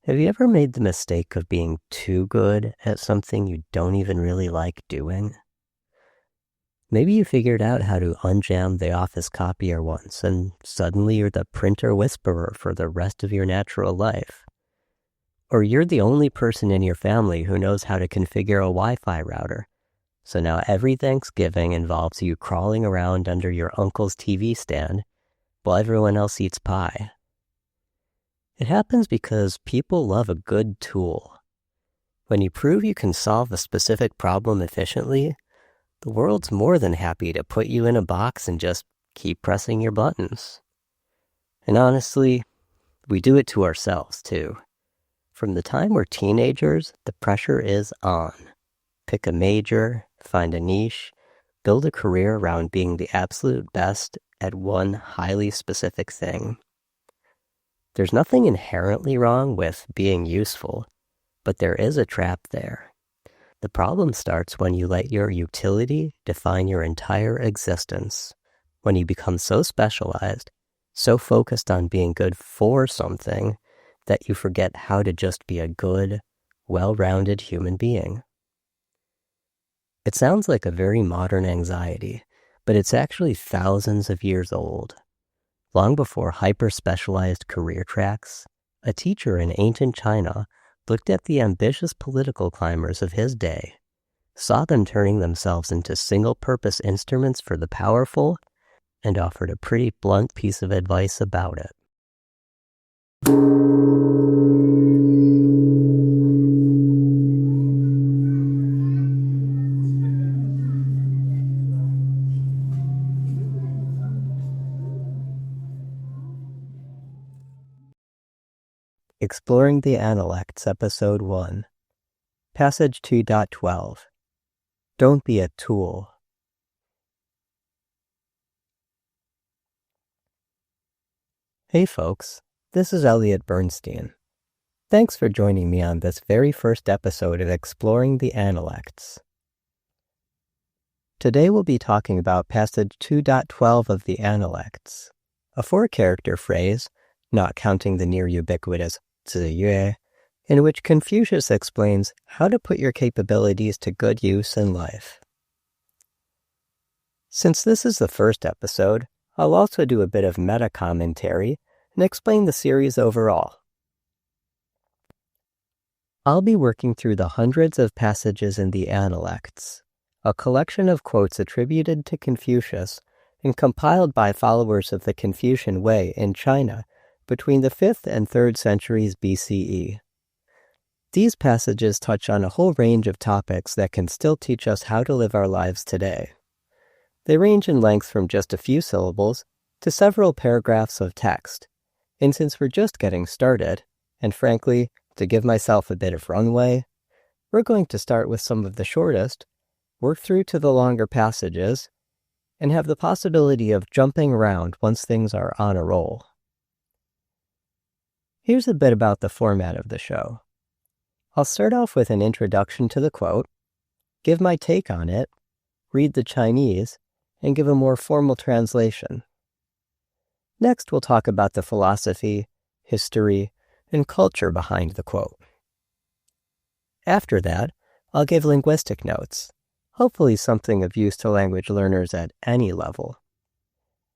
Have you ever made the mistake of being too good at something you don't even really like doing? Maybe you figured out how to unjam the office copier once, and suddenly you're the printer whisperer for the rest of your natural life. Or you're the only person in your family who knows how to configure a Wi-Fi router, so now every Thanksgiving involves you crawling around under your uncle's TV stand while everyone else eats pie. It happens because people love a good tool. When you prove you can solve a specific problem efficiently, the world's more than happy to put you in a box and just keep pressing your buttons. And honestly, we do it to ourselves too. From the time we're teenagers, the pressure is on. Pick a major, find a niche, build a career around being the absolute best at one highly specific thing. There's nothing inherently wrong with being useful, but there is a trap there. The problem starts when you let your utility define your entire existence, when you become so specialized, so focused on being good for something, that you forget how to just be a good, well-rounded human being. It sounds like a very modern anxiety, but it's actually thousands of years old. Long before hyper-specialized career tracks, a teacher in ancient China looked at the ambitious political climbers of his day, saw them turning themselves into single-purpose instruments for the powerful, and offered a pretty blunt piece of advice about it. Exploring the Analects, Episode 1, Passage 2.12. Don't be a tool. Hey folks, this is Elliot Bernstein. Thanks for joining me on this very first episode of Exploring the Analects. Today we'll be talking about Passage 2.12 of the Analects, a 4-character phrase, not counting the near ubiquitous 子曰, in which Confucius explains how to put your capabilities to good use in life. Since this is the first episode, I'll also do a bit of meta-commentary and explain the series overall. I'll be working through the hundreds of passages in the Analects, a collection of quotes attributed to Confucius and compiled by followers of the Confucian Way in China between the 5th and 3rd centuries BCE. These passages touch on a whole range of topics that can still teach us how to live our lives today. They range in length from just a few syllables to several paragraphs of text. And since we're just getting started, and frankly, to give myself a bit of runway, we're going to start with some of the shortest, work through to the longer passages, and have the possibility of jumping around once things are on a roll. Here's a bit about the format of the show. I'll start off with an introduction to the quote, give my take on it, read the Chinese, and give a more formal translation. Next, we'll talk about the philosophy, history, and culture behind the quote. After that, I'll give linguistic notes, hopefully something of use to language learners at any level.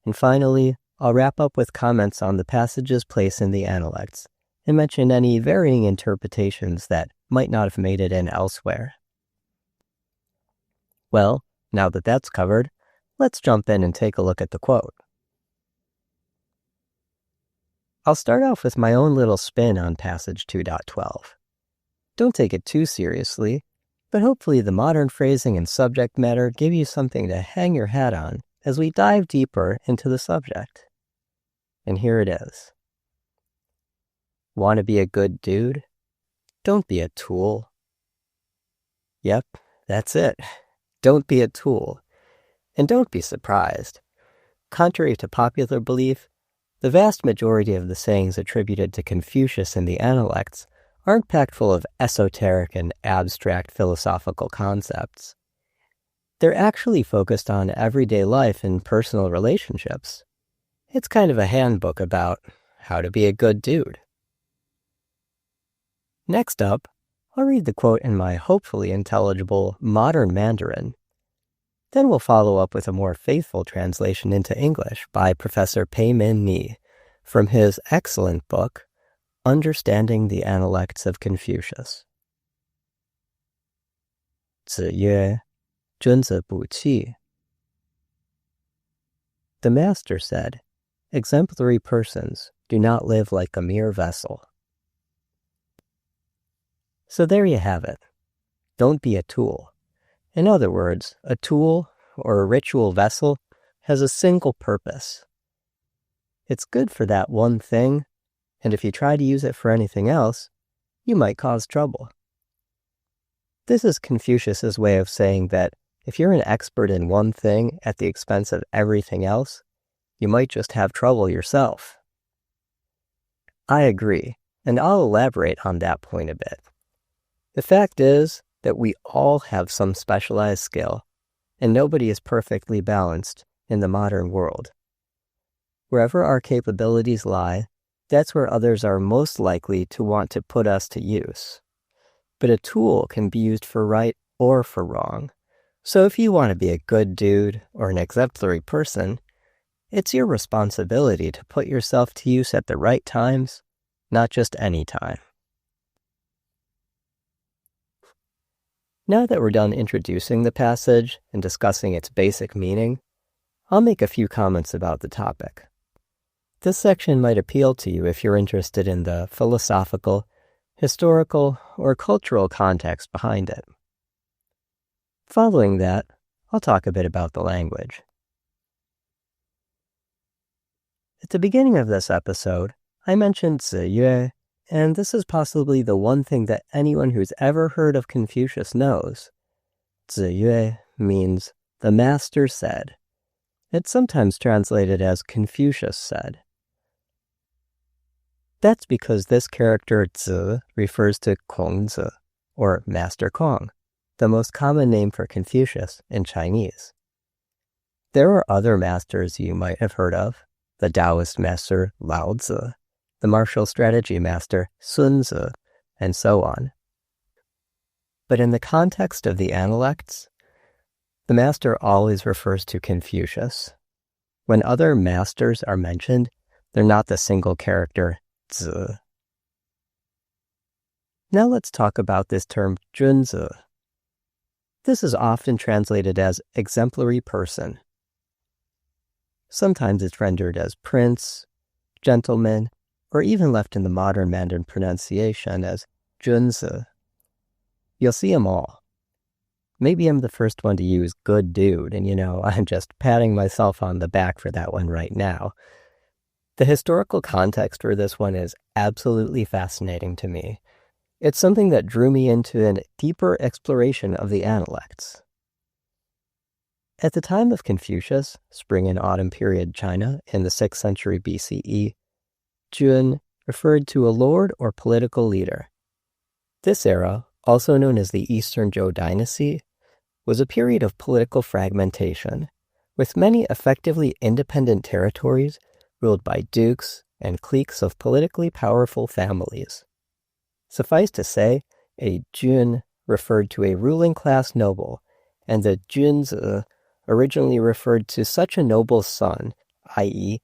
And finally, I'll wrap up with comments on the passage's place in the Analects and mention any varying interpretations that might not have made it in elsewhere. Well, now that that's covered, let's jump in and take a look at the quote. I'll start off with my own little spin on passage 2.12. Don't take it too seriously, but hopefully the modern phrasing and subject matter give you something to hang your hat on as we dive deeper into the subject. And here it is. Want to be a good dude? Don't be a tool. Yep, that's it. Don't be a tool. And don't be surprised. Contrary to popular belief, the vast majority of the sayings attributed to Confucius in the Analects aren't packed full of esoteric and abstract philosophical concepts. They're actually focused on everyday life and personal relationships. It's kind of a handbook about how to be a good dude. Next up, I'll read the quote in my hopefully intelligible modern Mandarin. Then we'll follow up with a more faithful translation into English by Professor Pei Min Ni from his excellent book, Understanding the Analects of Confucius. 子曰, 君子不器. The master said, exemplary persons do not live like a mere vessel. So there you have it. Don't be a tool. In other words, a tool or a ritual vessel has a single purpose. It's good for that one thing, and if you try to use it for anything else, you might cause trouble. This is Confucius's way of saying that if you're an expert in one thing at the expense of everything else, you might just have trouble yourself. I agree, and I'll elaborate on that point a bit. The fact is that we all have some specialized skill, and nobody is perfectly balanced in the modern world. Wherever our capabilities lie, that's where others are most likely to want to put us to use. But a tool can be used for right or for wrong. So if you want to be a good dude or an exemplary person, it's your responsibility to put yourself to use at the right times, not just any time. Now that we're done introducing the passage and discussing its basic meaning, I'll make a few comments about the topic. This section might appeal to you if you're interested in the philosophical, historical, or cultural context behind it. Following that, I'll talk a bit about the language. At the beginning of this episode, I mentioned 子曰, and this is possibly the one thing that anyone who's ever heard of Confucius knows. 子曰 means the master said. It's sometimes translated as Confucius said. That's because this character 子 refers to Kongzi, or Master Kong, the most common name for Confucius in Chinese. There are other masters you might have heard of, the Taoist master Lao Tzu, the martial strategy master Sun Tzu, and so on. But in the context of the Analects, the master always refers to Confucius. When other masters are mentioned, they're not the single character Tzu. Now let's talk about this term 君子. This is often translated as exemplary person. Sometimes it's rendered as prince, gentleman, or even left in the modern Mandarin pronunciation as 君子. You'll see them all. Maybe I'm the first one to use good dude, and I'm just patting myself on the back for that one right now. The historical context for this one is absolutely fascinating to me. It's something that drew me into a deeper exploration of the Analects. At the time of Confucius, spring and autumn period China, in the 6th century BCE, Jun referred to a lord or political leader. This era, also known as the Eastern Zhou dynasty, was a period of political fragmentation, with many effectively independent territories ruled by dukes and cliques of politically powerful families. Suffice to say, a Jun referred to a ruling class noble, and the Junzi originally referred to such a noble's son, i.e.,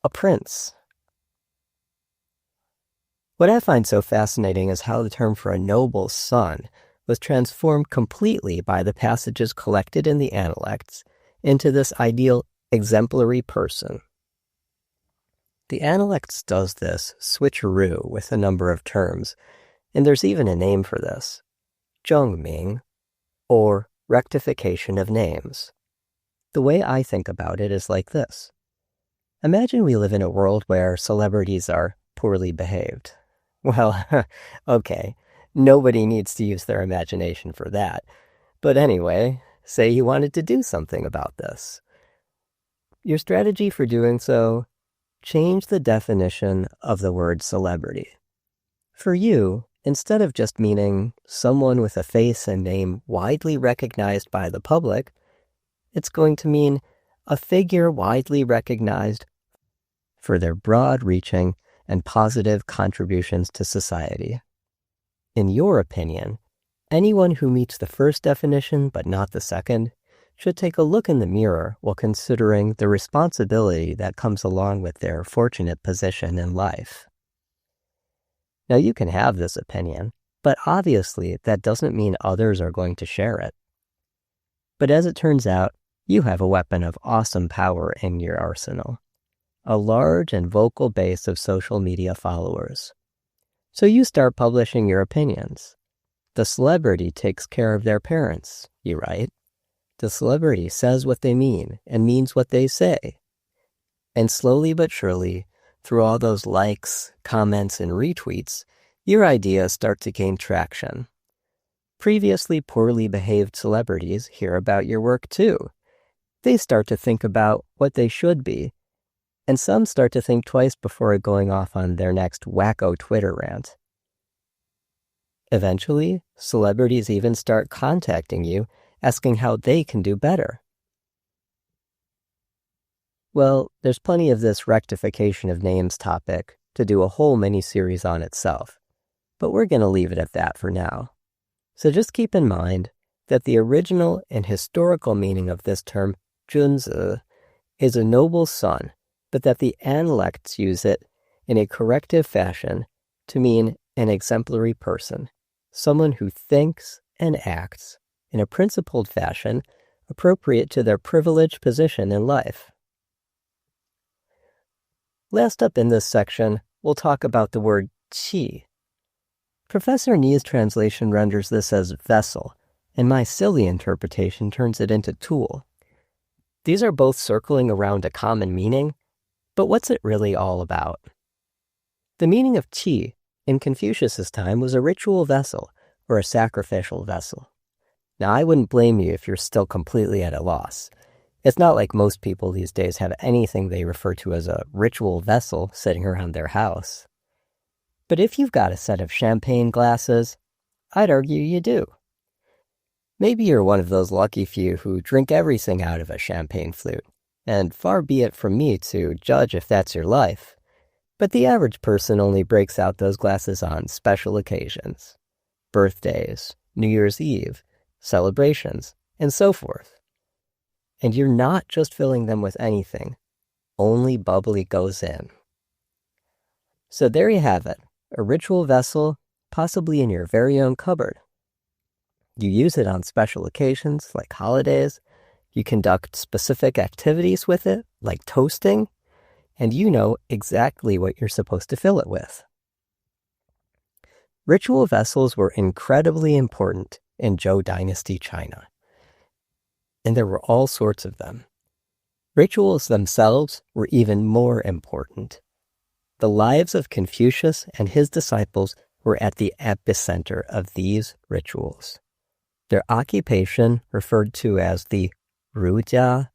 a prince. What I find so fascinating is how the term for a noble's son was transformed completely by the passages collected in the Analects into this ideal exemplary person. The Analects does this switcheroo with a number of terms, and there's even a name for this, 正名, or rectification of names. The way I think about it is like this. Imagine we live in a world where celebrities are poorly behaved. Well, okay, nobody needs to use their imagination for that. But anyway, say you wanted to do something about this. Your strategy for doing so, change the definition of the word celebrity. For you, instead of just meaning someone with a face and name widely recognized by the public, it's going to mean a figure widely recognized for their broad-reaching and positive contributions to society. In your opinion, anyone who meets the first definition but not the second should take a look in the mirror while considering the responsibility that comes along with their fortunate position in life. Now, you can have this opinion, but obviously that doesn't mean others are going to share it. But as it turns out, you have a weapon of awesome power in your arsenal, a large and vocal base of social media followers. So you start publishing your opinions. The celebrity takes care of their parents, you write. The celebrity says what they mean and means what they say. And slowly but surely, through all those likes, comments, and retweets, your ideas start to gain traction. Previously poorly behaved celebrities hear about your work too. They start to think about what they should be, and some start to think twice before going off on their next wacko Twitter rant. Eventually, celebrities even start contacting you, asking how they can do better. Well, there's plenty of this rectification of names topic to do a whole mini-series on itself, but we're going to leave it at that for now. So just keep in mind that the original and historical meaning of this term, 君子, is a noble son, but that the Analects use it in a corrective fashion to mean an exemplary person, someone who thinks and acts in a principled fashion appropriate to their privileged position in life. Last up in this section, we'll talk about the word qi. Professor Ni's translation renders this as vessel, and my silly interpretation turns it into tool. These are both circling around a common meaning, but what's it really all about? The meaning of qi in Confucius's time was a ritual vessel or a sacrificial vessel. Now, I wouldn't blame you if you're still completely at a loss. It's not like most people these days have anything they refer to as a ritual vessel sitting around their house. But if you've got a set of champagne glasses, I'd argue you do. Maybe you're one of those lucky few who drink everything out of a champagne flute, and far be it from me to judge if that's your life, but the average person only breaks out those glasses on special occasions, birthdays, New Year's Eve, celebrations, and so forth. And you're not just filling them with anything. Only bubbly goes in. So there you have it, a ritual vessel, possibly in your very own cupboard. You use it on special occasions like holidays. You conduct specific activities with it, like toasting, and you know exactly what you're supposed to fill it with. Ritual vessels were incredibly important in Zhou Dynasty China, and there were all sorts of them. Rituals themselves were even more important. The lives of Confucius and his disciples were at the epicenter of these rituals. Their occupation, referred to as the Rujia,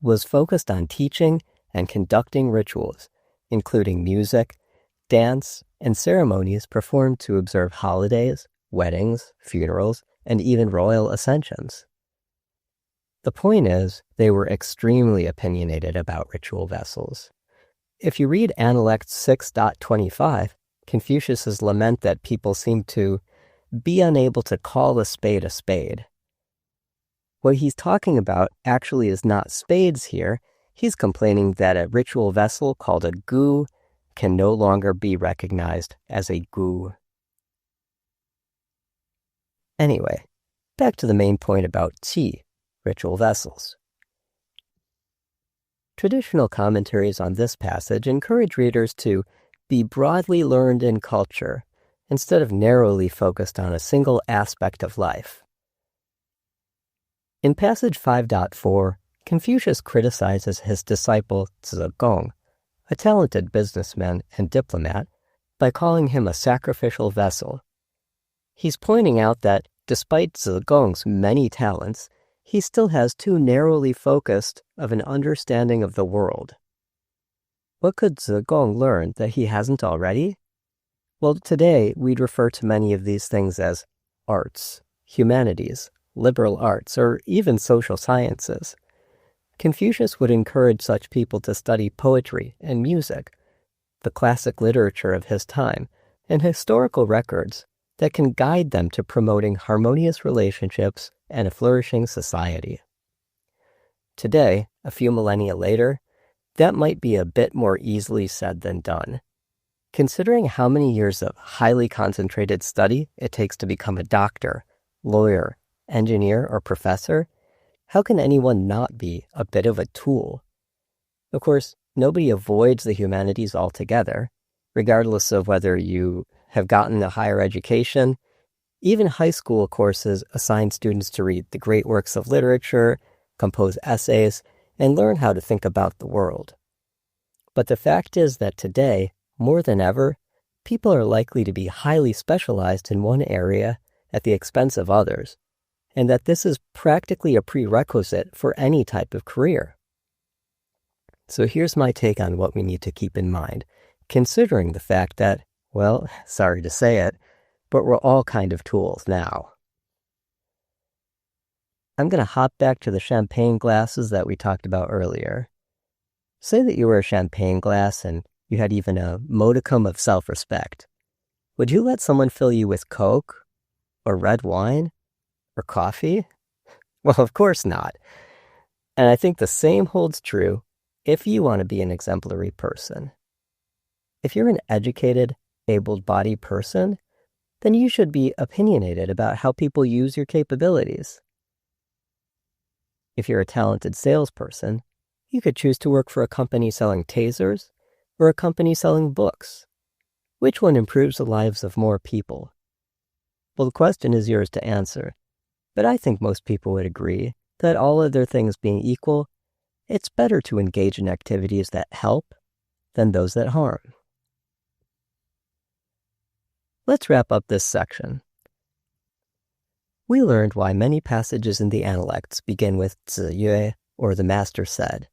was focused on teaching and conducting rituals, including music, dance, and ceremonies performed to observe holidays, weddings, funerals, and even royal ascensions. The point is, they were extremely opinionated about ritual vessels. If you read Analects 6.25, Confucius's lament that people seem to be unable to call a spade a spade. What he's talking about actually is not spades here. He's complaining that a ritual vessel called a gu can no longer be recognized as a gu. Anyway, back to the main point about qi, ritual vessels. Traditional commentaries on this passage encourage readers to be broadly learned in culture instead of narrowly focused on a single aspect of life. In passage 5.4, Confucius criticizes his disciple Zigong, a talented businessman and diplomat, by calling him a sacrificial vessel. He's pointing out that despite Zigong's many talents, he still has too narrowly focused of an understanding of the world. What could Zigong learn that he hasn't already? Well, today we'd refer to many of these things as arts, humanities, liberal arts, or even social sciences. Confucius would encourage such people to study poetry and music, the classic literature of his time, and historical records, that can guide them to promoting harmonious relationships and a flourishing society. Today, a few millennia later, that might be a bit more easily said than done. Considering how many years of highly concentrated study it takes to become a doctor, lawyer, engineer, or professor, how can anyone not be a bit of a tool? Of course, nobody avoids the humanities altogether, regardless of whether you have gotten a higher education. Even high school courses assign students to read the great works of literature, compose essays, and learn how to think about the world. But the fact is that today, more than ever, people are likely to be highly specialized in one area at the expense of others, and that this is practically a prerequisite for any type of career. So here's my take on what we need to keep in mind, considering the fact that, well, sorry to say it, but we're all kind of tools now. I'm going to hop back to the champagne glasses that we talked about earlier. Say that you were a champagne glass and you had even a modicum of self-respect. Would you let someone fill you with Coke, or red wine, or coffee? Well, of course not. And I think the same holds true if you want to be an exemplary person. If you're an educated, able-bodied person, then you should be opinionated about how people use your capabilities. If you're a talented salesperson, you could choose to work for a company selling tasers or a company selling books. Which one improves the lives of more people? Well, the question is yours to answer, but I think most people would agree that all other things being equal, it's better to engage in activities that help than those that harm. Let's wrap up this section. We learned why many passages in the Analects begin with 子曰, or the master said,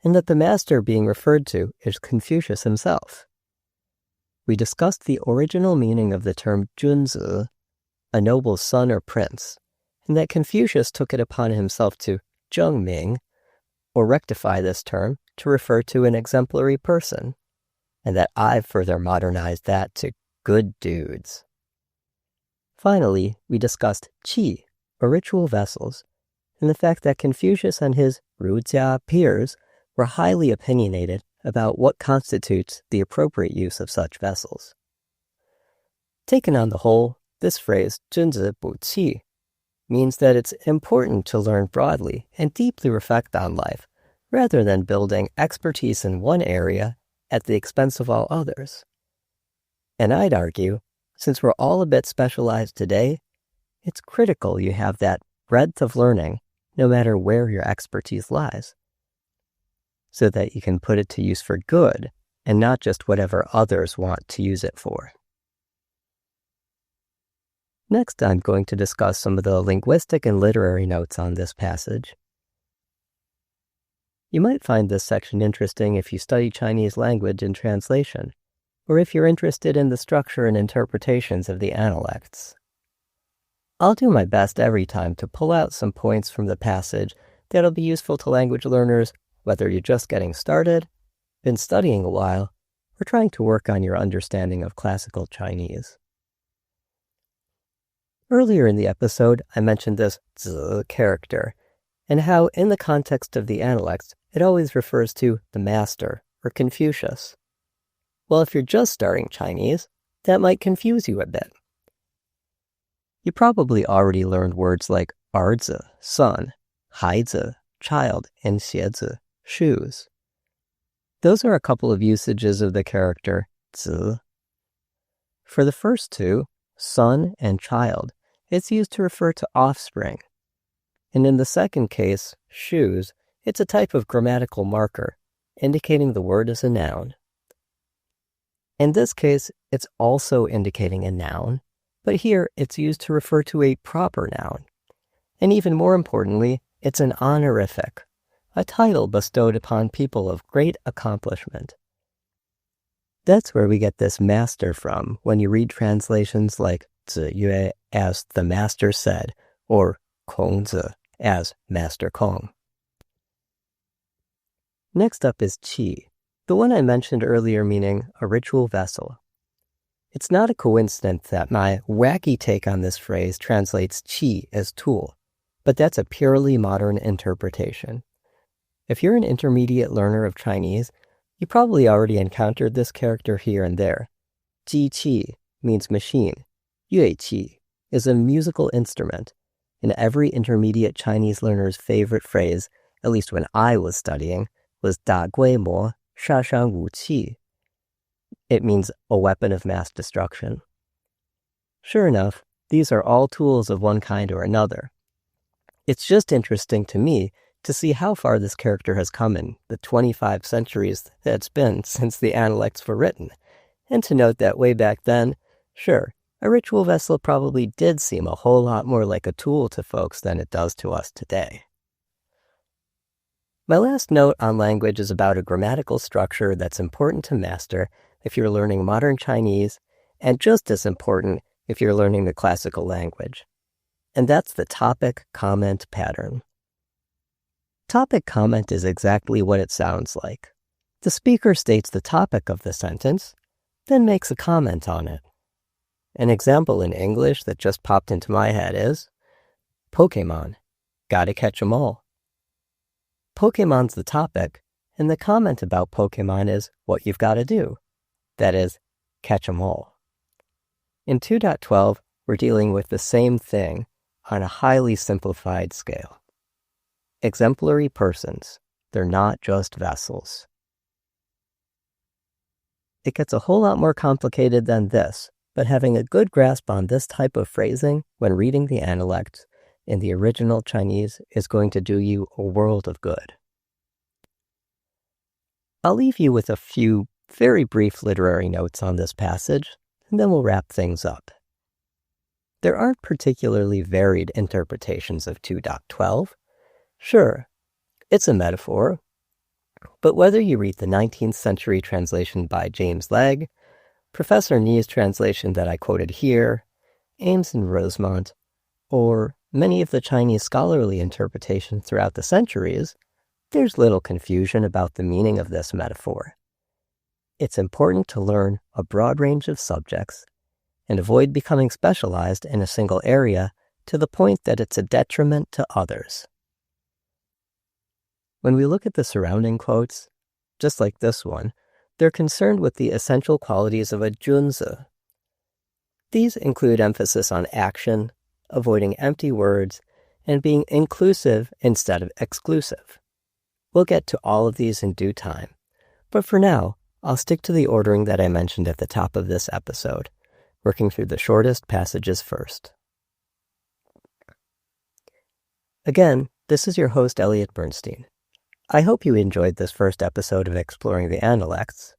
and that the master being referred to is Confucius himself. We discussed the original meaning of the term 君子, a noble son or prince, and that Confucius took it upon himself to 正名, or rectify this term to refer to an exemplary person, and that I've further modernized that to good dudes. Finally, we discussed qi, or ritual vessels, and the fact that Confucius and his 儒家 peers were highly opinionated about what constitutes the appropriate use of such vessels. Taken on the whole, this phrase 君子不器 means that it's important to learn broadly and deeply reflect on life, rather than building expertise in one area at the expense of all others. And I'd argue, since we're all a bit specialized today, it's critical you have that breadth of learning no matter where your expertise lies, so that you can put it to use for good and not just whatever others want to use it for. Next, I'm going to discuss some of the linguistic and literary notes on this passage. You might find this section interesting if you study Chinese language and translation, or if you're interested in the structure and interpretations of the Analects. I'll do my best every time to pull out some points from the passage that'll be useful to language learners, whether you're just getting started, been studying a while, or trying to work on your understanding of classical Chinese. Earlier in the episode, I mentioned this 子 character, and how in the context of the Analects, it always refers to the master, or Confucius. Well, if you're just starting Chinese, that might confuse you a bit. You probably already learned words like 儿子, son, 孩子, child, and 鞋子, shoes. Those are a couple of usages of the character 子. For the first two, son and child, it's used to refer to offspring. And in the second case, shoes, it's a type of grammatical marker, indicating the word as a noun. In this case, it's also indicating a noun, but here it's used to refer to a proper noun. And even more importantly, it's an honorific, a title bestowed upon people of great accomplishment. That's where we get this master from when you read translations like 子曰 as the master said, or 孔子 as Master Kong. Next up is qi, the one I mentioned earlier meaning a ritual vessel. It's not a coincidence that my wacky take on this phrase translates qi as tool, but that's a purely modern interpretation. If you're an intermediate learner of Chinese, you probably already encountered this character here and there. Ji qi means machine. Yue qi is a musical instrument, and every intermediate Chinese learner's favorite phrase, at least when I was studying, was da gui mo sha shang wu qi. It means a weapon of mass destruction. Sure enough, these are all tools of one kind or another. It's just interesting to me to see how far this character has come in the 25 centuries that it's been since the Analects were written, and to note that way back then, sure, a ritual vessel probably did seem a whole lot more like a tool to folks than it does to us today. My last note on language is about a grammatical structure that's important to master if you're learning modern Chinese, and just as important if you're learning the classical language. And that's the topic-comment pattern. Topic-comment is exactly what it sounds like. The speaker states the topic of the sentence, then makes a comment on it. An example in English that just popped into my head is, Pokemon, gotta catch 'em all. Pokemon's the topic, and the comment about Pokemon is what you've got to do. That is, catch 'em all. In 2.12, we're dealing with the same thing on a highly simplified scale. Exemplary persons, they're not just vessels. It gets a whole lot more complicated than this, but having a good grasp on this type of phrasing when reading the Analects in the original Chinese is going to do you a world of good. I'll leave you with a few very brief literary notes on this passage, and then we'll wrap things up. There aren't particularly varied interpretations of 2.12. Sure, it's a metaphor, but whether you read the 19th century translation by James Legge, Professor Ni's translation that I quoted here, Ames and Rosemont, or many of the Chinese scholarly interpretations throughout the centuries, there's little confusion about the meaning of this metaphor. It's important to learn a broad range of subjects and avoid becoming specialized in a single area to the point that it's a detriment to others. When we look at the surrounding quotes, just like this one, they're concerned with the essential qualities of a junzi. These include emphasis on action, avoiding empty words, and being inclusive instead of exclusive. We'll get to all of these in due time, but for now, I'll stick to the ordering that I mentioned at the top of this episode, working through the shortest passages first. Again, this is your host, Elliot Bernstein. I hope you enjoyed this first episode of Exploring the Analects.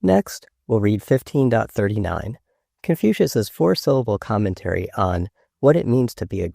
Next, we'll read 15.39, Confucius's 4-syllable commentary on what it means to be a